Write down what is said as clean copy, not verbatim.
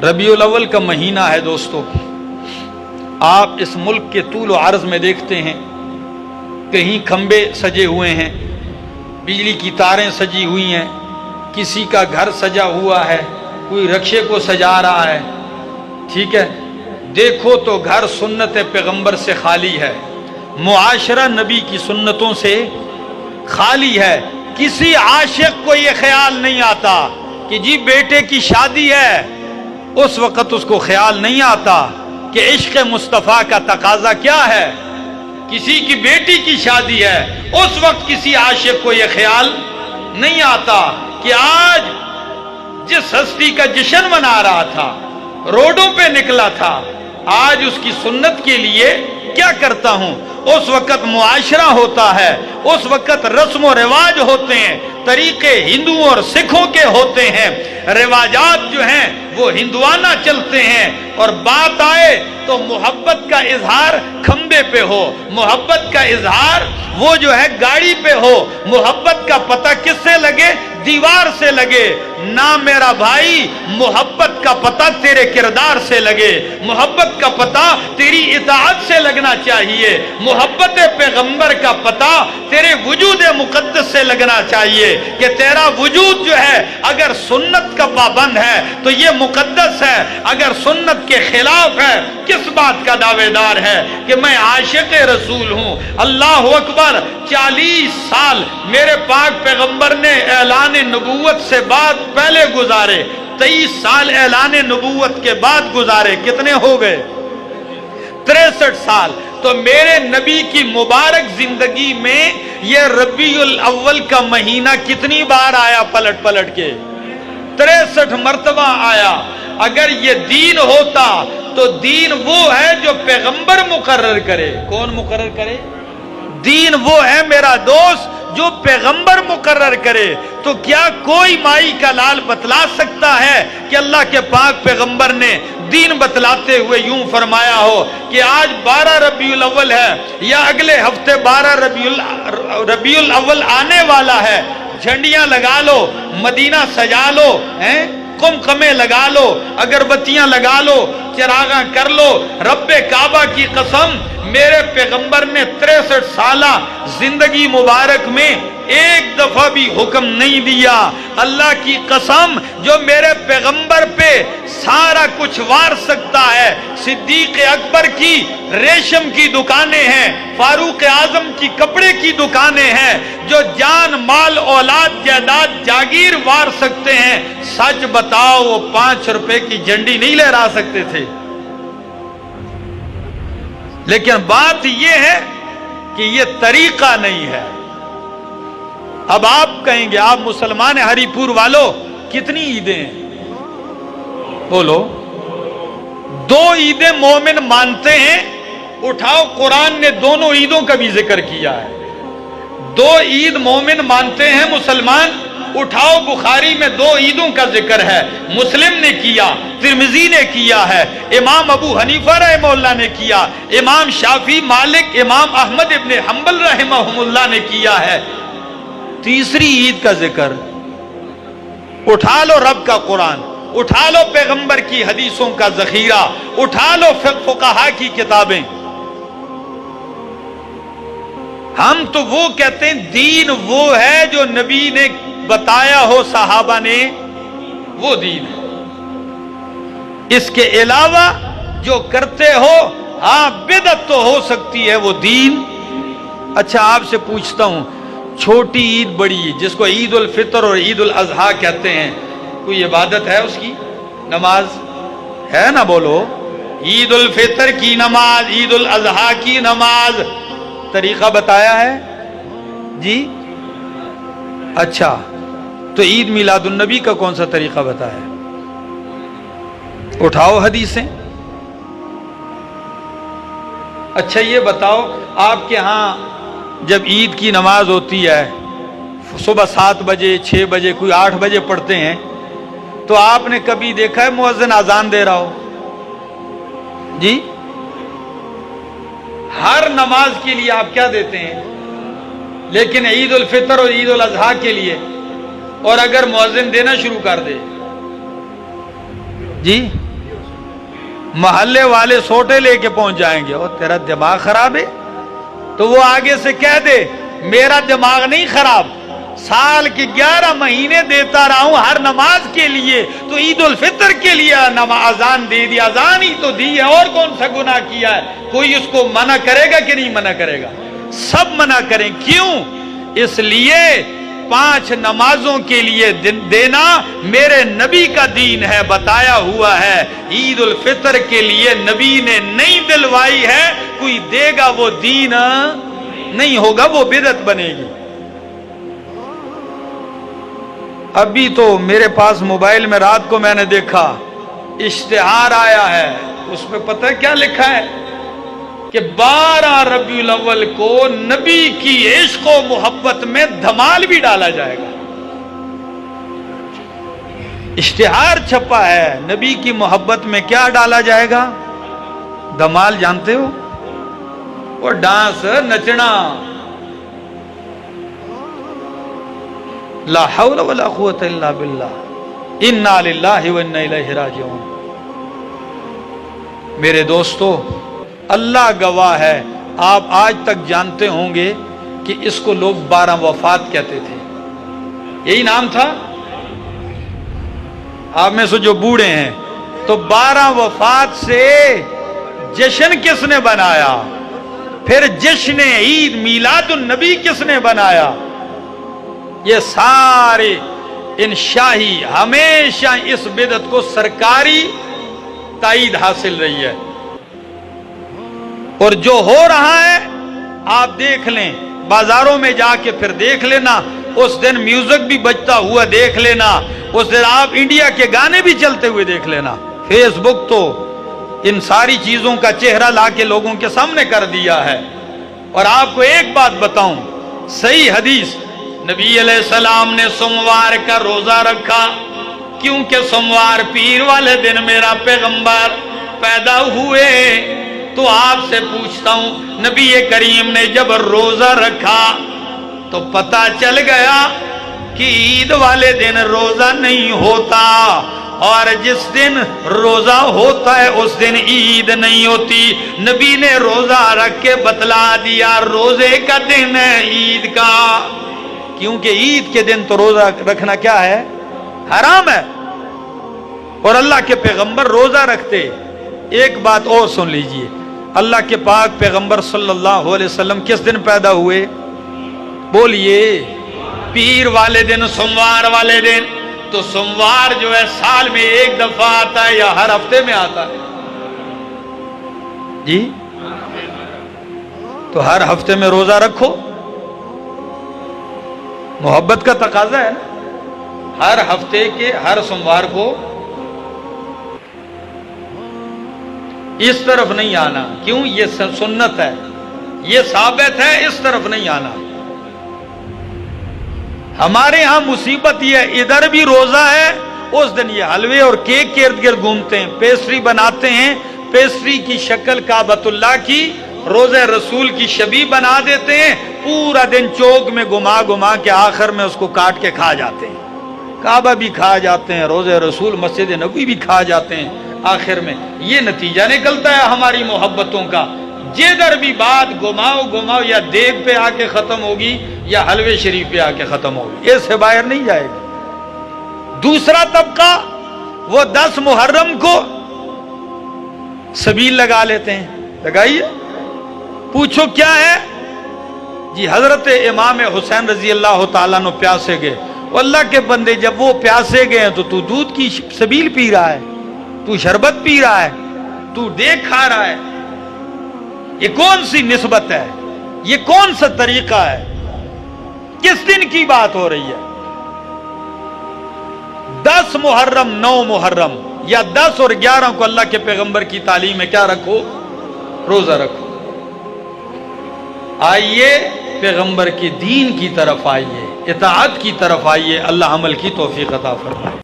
ربیع الاول کا مہینہ ہے دوستو. آپ اس ملک کے طول و عرض میں دیکھتے ہیں کہیں کھمبے سجے ہوئے ہیں، بجلی کی تاریں سجی ہوئی ہیں، کسی کا گھر سجا ہوا ہے، کوئی رکشے کو سجا رہا ہے. ٹھیک ہے، دیکھو تو گھر سنت پیغمبر سے خالی ہے، معاشرہ نبی کی سنتوں سے خالی ہے. کسی عاشق کو یہ خیال نہیں آتا کہ جی بیٹے کی شادی ہے، اس وقت اس کو خیال نہیں آتا کہ عشق مصطفیٰ کا تقاضا کیا ہے. کسی کی بیٹی کی شادی ہے، اس وقت کسی عاشق کو یہ خیال نہیں آتا کہ آج جس ہستی کا جشن منا رہا تھا، روڈوں پہ نکلا تھا، آج اس کی سنت کے لیے کیا کرتا ہوں. اس وقت معاشرہ ہوتا ہے، اس وقت رسم و رواج ہوتے ہیں، طریقے ہندوؤں اور سکھوں کے ہوتے ہیں، رواجات جو ہیں وہ ہندوانہ چلتے ہیں، اور بات آئے تو محبت کا اظہار کھمبے پہ ہو، محبت کا اظہار وہ جو ہے گاڑی پہ ہو، محبت کا پتہ کس سے لگے؟ دیوار سے لگے. نہ میرا بھائی، محبت کا پتہ تیرے کردار سے لگے، محبت کا پتہ تیری اطاعت سے لگنا چاہیے، محبت پیغمبر کا پتہ تیرے وجود مقدس سے لگنا چاہیے کہ تیرا وجود جو ہے اگر سنت کا پابند ہے تو یہ مقدس ہے، اگر سنت کے خلاف ہے کس بات کا دعوے دار ہے کہ میں عاشق رسول ہوں. اللہ اکبر. 40 سال میرے پاک پیغمبر نے اعلان نبوت سے بعد پہلے گزارے، 23 سال اعلان نبوت کے بعد گزارے. کتنے ہو گئے؟ 63 سال. تو میرے نبی کی مبارک زندگی میں یہ ربیع الاول کا مہینہ کتنی بار آیا پلٹ پلٹ کے؟ 63 مرتبہ آیا. اگر یہ دین ہوتا تو دین وہ ہے جو پیغمبر مقرر کرے. کون مقرر کرے؟ دین وہ ہے میرا دوست جو پیغمبر مقرر کرے. تو کیا کوئی مائی کا لال بتلا سکتا ہے کہ اللہ کے پاک پیغمبر نے دین بتلاتے ہوئے یوں فرمایا ہو کہ آج 12 ربیع الاول ہے یا اگلے ہفتے 12 ربیع الاول آنے والا ہے، جھنڈیاں لگا لو، مدینہ سجا لو، قمقمے لگا لو، اگربتیاں لگا لو، چراغاں کر لو. رب کعبہ کی قسم، میرے پیغمبر نے 63 سالہ زندگی مبارک میں ایک دفعہ بھی حکم نہیں دیا. اللہ کی قسم، جو میرے پیغمبر پہ سارا کچھ وار سکتا ہے. صدیق اکبر کی ریشم کی دکانیں ہیں، فاروق اعظم کی کپڑے کی دکانیں ہیں، جو جان مال اولاد جائیداد جاگیر وار سکتے ہیں. سچ بتاؤ وہ 5 روپے کی جھنڈی نہیں لہرا سکتے تھے. لیکن بات یہ ہے کہ یہ طریقہ نہیں ہے. اب آپ کہیں گے آپ مسلمان ہیں، ہری پور والوں کتنی عیدیں ہیں؟ بولو. 2 عیدیں مومن مانتے ہیں. اٹھاؤ، قرآن نے دونوں عیدوں کا بھی ذکر کیا ہے. 2 عید مومن مانتے ہیں مسلمان. اٹھاؤ، بخاری میں 2 عیدوں کا ذکر ہے، مسلم نے کیا، ترمذی نے کیا ہے، امام ابو حنیفہ رحمہ اللہ نے کیا، امام شافعی، مالک، امام احمد ابن حنبل رحمہم اللہ نے کیا ہے. تیسری عید کا ذکر. اٹھا لو رب کا قرآن، اٹھا لو پیغمبر کی حدیثوں کا ذخیرہ، اٹھا لو فقہا کی کتابیں. ہم تو وہ کہتے ہیں دین وہ ہے جو نبی نے بتایا ہو، صحابہ نے، وہ دین ہے. اس کے علاوہ جو کرتے ہو، ہاں بدعت تو ہو سکتی ہے، وہ دین. اچھا آپ سے پوچھتا ہوں، چھوٹی عید بڑی عید جس کو عید الفطر اور عید الاضحیٰ کہتے ہیں، کوئی عبادت ہے اس کی؟ نماز ہے نا؟ بولو. عید الفطر کی نماز، عید الاضحیٰ کی نماز، طریقہ بتایا ہے جی؟ اچھا تو عید میلاد النبی کا کون سا طریقہ بتایا ہے؟ اٹھاؤ حدیثیں. اچھا یہ بتاؤ، آپ کے ہاں جب عید کی نماز ہوتی ہے صبح 7 بجے 6 بجے کوئی 8 بجے پڑھتے ہیں، تو آپ نے کبھی دیکھا ہے مؤذن اذان دے رہا ہو جی؟ ہر نماز کے لیے آپ کیا دیتے ہیں؟ لیکن عید الفطر اور عید الاضحیٰ کے لیے، اور اگر مؤذن دینا شروع کر دے جی محلے والے سوٹے لے کے پہنچ جائیں گے، اور تیرا دماغ خراب ہے، تو وہ آگے سے کہہ دے میرا دماغ نہیں خراب، سال کے 11 مہینے دیتا رہا ہوں ہر نماز کے لیے، تو عید الفطر کے لیے اذان دے دی، اذان ہی تو دی ہے، اور کون سا گناہ کیا ہے؟ کوئی اس کو منع کرے گا کہ نہیں منع کرے گا؟ سب منع کریں۔ کیوں؟ اس لیے 5 نمازوں کے لیے دینا میرے نبی کا دین ہے، بتایا ہوا ہے۔ عید الفطر کے لیے نبی نے نہیں دلوائی ہے، کوئی دے گا وہ دین نہیں ہوگا، وہ بدعت بنے گی۔ ابھی تو میرے پاس موبائل میں رات کو میں نے دیکھا اشتہار آیا ہے، اس میں پتہ ہے کیا لکھا ہے کہ 12 ربیع الاول کو نبی کی عشق و محبت میں دھمال بھی ڈالا جائے گا۔ اشتہار چھپا ہے، نبی کی محبت میں کیا ڈالا جائے گا؟ دھمال جانتے ہو؟ وہ ڈانس، نچنا، لا حول ولا قوت الا باللہ، انا للہ و انا الیہ راجعون۔ میرے دوستو، اللہ گواہ ہے، آپ آج تک جانتے ہوں گے کہ اس کو لوگ 12 وفات کہتے تھے، یہی نام تھا؟ آپ میں سے جو بوڑھے ہیں تو 12 وفات سے جشن کس نے بنایا؟ پھر جشن عید میلاد النبی کس نے بنایا؟ یہ سارے ان شاہی ہمیشہ اس بدعت کو سرکاری تائید حاصل رہی ہے، اور جو ہو رہا ہے آپ دیکھ لیں، بازاروں میں جا کے پھر دیکھ لینا، اس دن میوزک بھی بجتا ہوا دیکھ لینا، اس دن آپ انڈیا کے گانے بھی چلتے ہوئے دیکھ لینا۔ فیس بک تو ان ساری چیزوں کا چہرہ لا کے لوگوں کے سامنے کر دیا ہے۔ اور آپ کو ایک بات بتاؤں، صحیح حدیث، نبی علیہ السلام نے سوموار کا روزہ رکھا، کیونکہ سوموار پیر والے دن میرا پیغمبر پیدا ہوئے۔ تو آپ سے پوچھتا ہوں، نبی کریم نے جب روزہ رکھا تو پتہ چل گیا کہ عید والے دن روزہ نہیں ہوتا، اور جس دن روزہ ہوتا ہے اس دن عید نہیں ہوتی۔ نبی نے روزہ رکھ کے بتلا دیا روزے کا دن ہے عید کا، کیونکہ عید کے دن تو روزہ رکھنا کیا ہے؟ حرام ہے، اور اللہ کے پیغمبر روزہ رکھتے۔ ایک بات اور سن لیجئے، اللہ کے پاک پیغمبر صلی اللہ علیہ وسلم کس دن پیدا ہوئے؟ بولیے، پیر والے دن، سوموار والے دن۔ تو سوموار جو ہے سال میں ایک دفعہ آتا ہے یا ہر ہفتے میں آتا ہے؟ جی، تو ہر ہفتے میں روزہ رکھو، محبت کا تقاضا ہے نا، ہر ہفتے کے ہر سوموار کو اس طرف نہیں آنا۔ کیوں؟ یہ سنت ہے، یہ ثابت ہے، اس طرف نہیں آنا۔ ہمارے ہاں مصیبت یہ ہے، ادھر بھی روزہ ہے، اس دن یہ حلوے اور کیک کے ارد گرد گھومتے ہیں، پیسٹری بناتے ہیں، پیسٹری کی شکل کعبۃ اللہ کی، روزہ رسول کی شبیہ بنا دیتے ہیں، پورا دن چوک میں گھما گھما کے آخر میں اس کو کاٹ کے کھا جاتے ہیں، کعبہ بھی کھا جاتے ہیں، روزہ رسول مسجد نبوی بھی کھا جاتے ہیں۔ آخر میں یہ نتیجہ نکلتا ہے ہماری محبتوں کا، جدھر بھی بات گھماؤ گھماؤ یا دیگ پہ آ کے ختم ہوگی یا حلوے شریف پہ آ کے ختم ہوگی، اس سے باہر نہیں جائے گی۔ دوسرا طبقہ وہ 10 محرم کو سبیل لگا لیتے ہیں، لگائیے، پوچھو کیا ہے؟ جی حضرت امام حسین رضی اللہ تعالیٰ عنہ پیاسے گئے، اللہ کے بندے جب وہ پیاسے گئے تو دودھ کی سبیل پی رہا ہے، تو شربت پی رہا ہے، تو دیکھ کھا رہا ہے، یہ کون سی نسبت ہے؟ یہ کون سا طریقہ ہے؟ کس دن کی بات ہو رہی ہے؟ 10 محرم 9 محرم یا 10 اور 11 کو اللہ کے پیغمبر کی تعلیم میں کیا رکھو؟ روزہ رکھو۔ آئیے پیغمبر کے دین کی طرف آئیے، اطاعت کی طرف آئیے، اللہ عمل کی توفیق عطا فرمائے۔